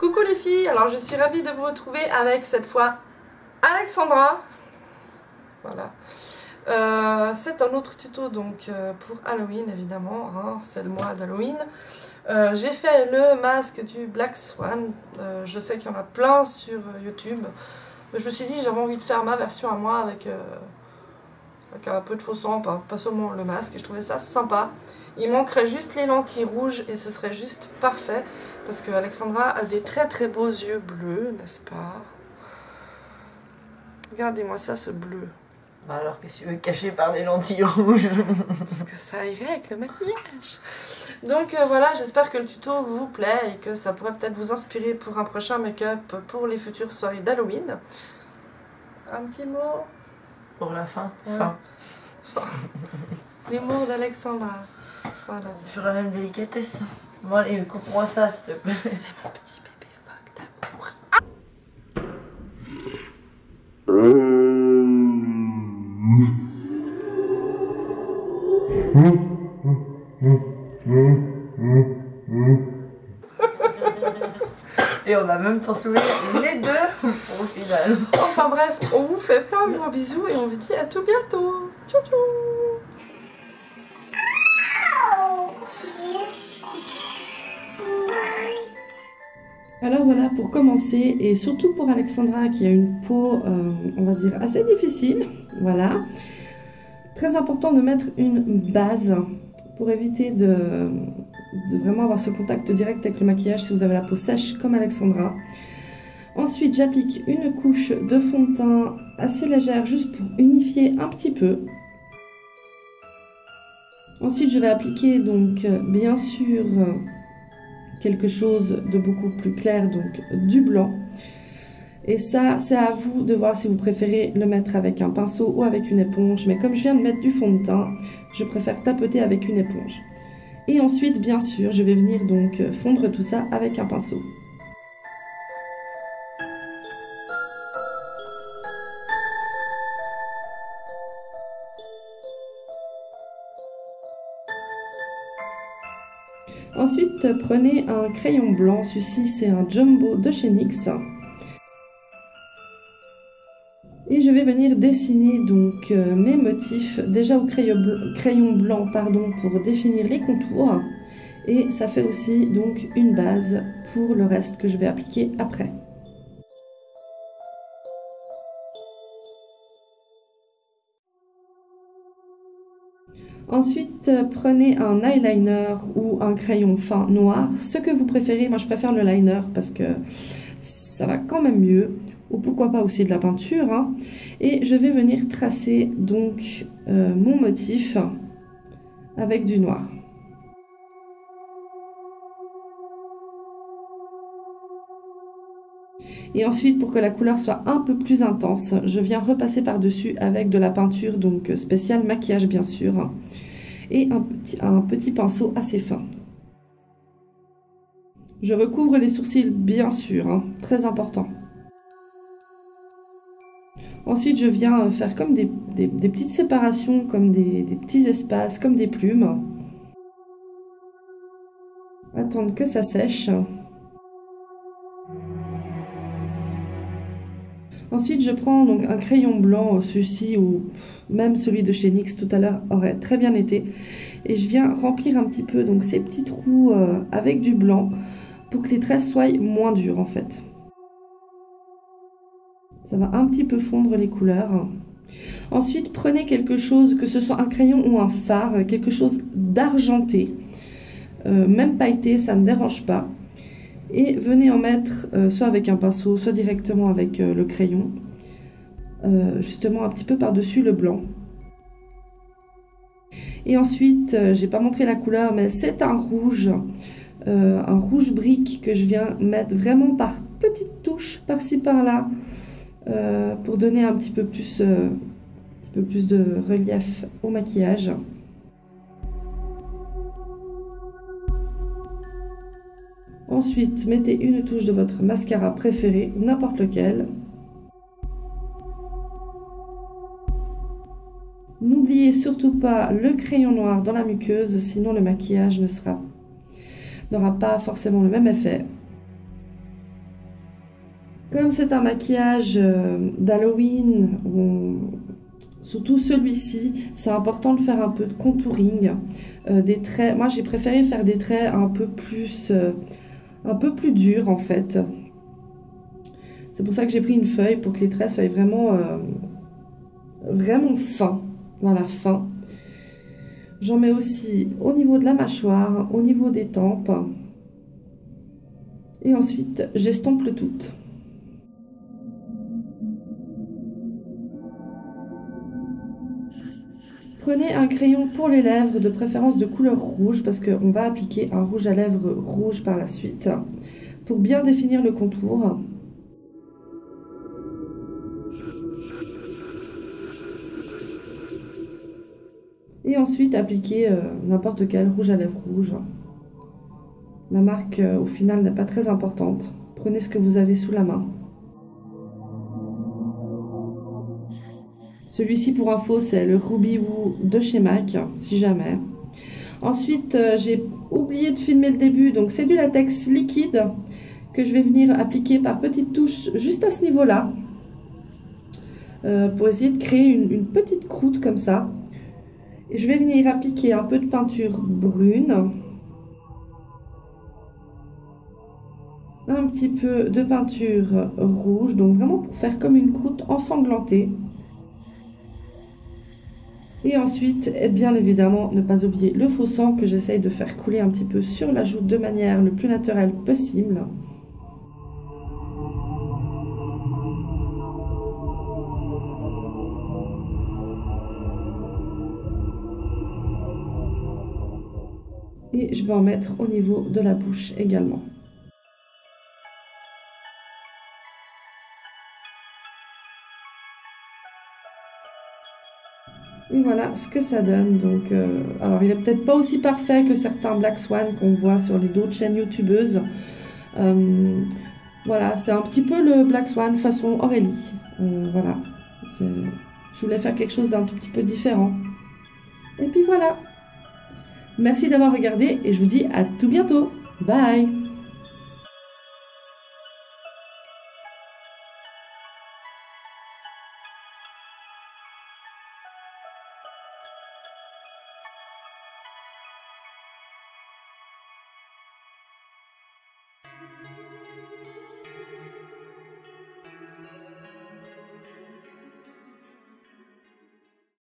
Coucou les filles, alors je suis ravie de vous retrouver avec cette fois Alexandra. Voilà. C'est un autre tuto donc pour Halloween évidemment, hein, c'est le mois d'Halloween. J'ai fait le masque du Black Swan, je sais qu'il y en a plein sur YouTube, mais je me suis dit j'avais envie de faire ma version à moi avec un peu de faux sang, pas seulement le masque, et je trouvais ça sympa. Il manquerait juste les lentilles rouges et ce serait juste parfait parce que Alexandra a des très beaux yeux bleus, n'est-ce pas? Regardez-moi ça, ce bleu. Bah alors qu'est-ce que tu veux cacher par des lentilles rouges? Parce que ça irait avec le maquillage. Donc voilà, j'espère que le tuto vous plaît et que ça pourrait peut-être vous inspirer pour un prochain make-up pour les futures soirées d'Halloween. Un petit mot Pour la fin. Ouais. Fin. L'humour d'Alexandra. Voilà. Sur la même délicatesse. Bon allez, coupe-moi ça s'il te plaît. C'est mon petit bébé phoque d'amour. Et on va même s'en souvenir les deux au final. Enfin bref, on vous fait plein de gros bisous et on vous dit à tout bientôt. Ciao ciao. Alors voilà, pour commencer, et surtout pour Alexandra qui a une peau, on va dire, assez difficile, voilà. Très important de mettre une base pour éviter de vraiment avoir ce contact direct avec le maquillage si vous avez la peau sèche comme Alexandra. Ensuite, j'applique une couche de fond de teint assez légère juste pour unifier un petit peu. Ensuite, je vais appliquer donc bien sûr quelque chose de beaucoup plus clair, donc du blanc. Et ça, c'est à vous de voir si vous préférez le mettre avec un pinceau ou avec une éponge. Mais comme je viens de mettre du fond de teint, je préfère tapoter avec une éponge. Et ensuite, bien sûr, je vais venir donc fondre tout ça avec un pinceau. Ensuite, prenez un crayon blanc, celui-ci c'est un Jumbo de chez NYX. Et je vais venir dessiner donc mes motifs déjà au crayon blanc pour définir les contours. Et ça fait aussi donc une base pour le reste que je vais appliquer après. Ensuite, prenez un eyeliner ou un crayon fin noir, ce que vous préférez. Moi, je préfère le liner parce que ça va quand même mieux. Ou pourquoi pas aussi de la peinture. Hein. Et je vais venir tracer donc mon motif avec du noir. Et ensuite, pour que la couleur soit un peu plus intense, je viens repasser par-dessus avec de la peinture, donc spéciale maquillage bien sûr, et un petit pinceau assez fin. Je recouvre les sourcils bien sûr, hein, très important. Ensuite, je viens faire comme des petites séparations, comme des petits espaces, comme des plumes. Attendre que ça sèche. Ensuite, je prends donc un crayon blanc, celui-ci ou même celui de chez NYX tout à l'heure aurait très bien été. Et je viens remplir un petit peu donc ces petits trous avec du blanc pour que les traits soient moins durs en fait. Ça va un petit peu fondre les couleurs. Ensuite, prenez quelque chose, que ce soit un crayon ou un fard, quelque chose d'argenté. Même pailleté, ça ne dérange pas. Et venez en mettre soit avec un pinceau, soit directement avec le crayon, justement un petit peu par-dessus le blanc. Et ensuite, j'ai pas montré la couleur, mais c'est un rouge brique que je viens mettre vraiment par petites touches, par-ci par-là, pour donner un petit peu plus de relief au maquillage. Ensuite, mettez une touche de votre mascara préféré, n'importe lequel. N'oubliez surtout pas le crayon noir dans la muqueuse, sinon le maquillage n'aura pas forcément le même effet. Comme c'est un maquillage d'Halloween, surtout celui-ci, c'est important de faire un peu de contouring, des traits. Moi, j'ai préféré faire des traits un peu plus durs en fait. C'est pour ça que j'ai pris une feuille pour que les traits soient vraiment fins. Voilà, fins. J'en mets aussi au niveau de la mâchoire, au niveau des tempes. Et ensuite, j'estompe le tout. Prenez un crayon pour les lèvres, de préférence de couleur rouge, parce qu'on va appliquer un rouge à lèvres rouge par la suite, pour bien définir le contour. Et ensuite, appliquer n'importe quel rouge à lèvres rouge. La marque, au final, n'est pas très importante. Prenez ce que vous avez sous la main. Celui-ci, pour info, c'est le Ruby Woo de chez MAC, si jamais. Ensuite, j'ai oublié de filmer le début, donc c'est du latex liquide que je vais venir appliquer par petites touches juste à ce niveau-là, pour essayer de créer une petite croûte comme ça. Et je vais venir appliquer un peu de peinture brune, un petit peu de peinture rouge, donc vraiment pour faire comme une croûte ensanglantée. Et ensuite, bien évidemment, ne pas oublier le faux sang que j'essaye de faire couler un petit peu sur la joue de manière le plus naturelle possible. Et je vais en mettre au niveau de la bouche également. Et voilà ce que ça donne. Donc, alors, il n'est peut-être pas aussi parfait que certains Black Swan qu'on voit sur les d'autres chaînes youtubeuses. Voilà, c'est un petit peu le Black Swan façon Aurélie. Voilà, je voulais faire quelque chose d'un tout petit peu différent. Et puis voilà. Merci d'avoir regardé et je vous dis à tout bientôt. Bye!